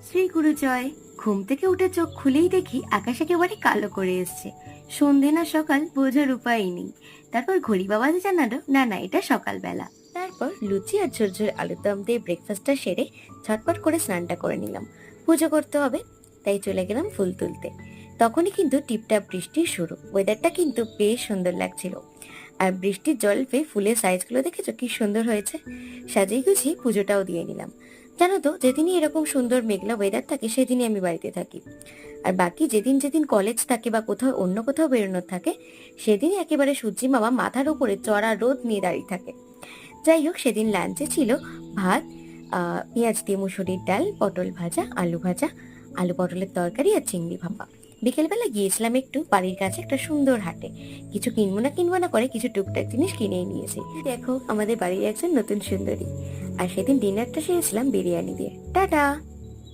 শ্রী গুরু জয়। ঘুম থেকে উঠে চোখ খুলেই দেখি আকাশ একেবারে কালো করে এসছে। সন্ধে না সকাল বোঝার উপায় নেই। তারপর ঘড়ি বাবাজি জানালো, না না, এটা সকালবেলা। তারপর লুচি আর ঝুরঝুর আলুর দম দিয়ে ব্রেকফাস্টটা সেরে ঝটপট করে স্নানটা করে নিলাম। পুজো করতে হবে, তাই চলে গেলাম ফুল তুলতে। তখনই কিন্তু টিপটাপ বৃষ্টির শুরু। ওয়েদারটা কিন্তু বেশ সুন্দর লাগছিল। আর বৃষ্টির জল পেয়ে ফুলের সাইজগুলো দেখেছো কি সুন্দর হয়েছে। সাজিয়ে গুছিয়ে পুজোটাও দিয়ে নিলাম। জানো তো, যেদিনই এরকম সুন্দর মেঘলা ওয়েদার থাকে সেদিনই আমি বাড়িতে থাকি। আর বাকি যেদিন যেদিন কলেজ থাকে বা কোথাও অন্য কোথাও বেরোনোর থাকে, সেদিনই একেবারে সূর্যি মামা মাথার উপরে চড়া রোদ নিয়ে দাঁড়িয়ে থাকে। যাই হোক, সেদিন লাঞ্চে ছিল ভাত, পেঁয়াজ দিয়ে মুসুরির ডাল, পটল ভাজা, আলু ভাজা, আলু পটলের তরকারি আর চিংড়ি ভাপা। বিকেলবেলা গিয়েছিলাম একটু বাড়ির কাছে একটা সুন্দর হাটে। কিছু কিনবো না করে কিছু টুকটাক জিনিস কিনেই নিয়েছি। দেখো, আমাদের বাড়ির একজন নতুন সুন্দরী। আর সেদিন ডিনারটা সেরেছিলাম বিরিয়ানি দিয়ে। টাটা।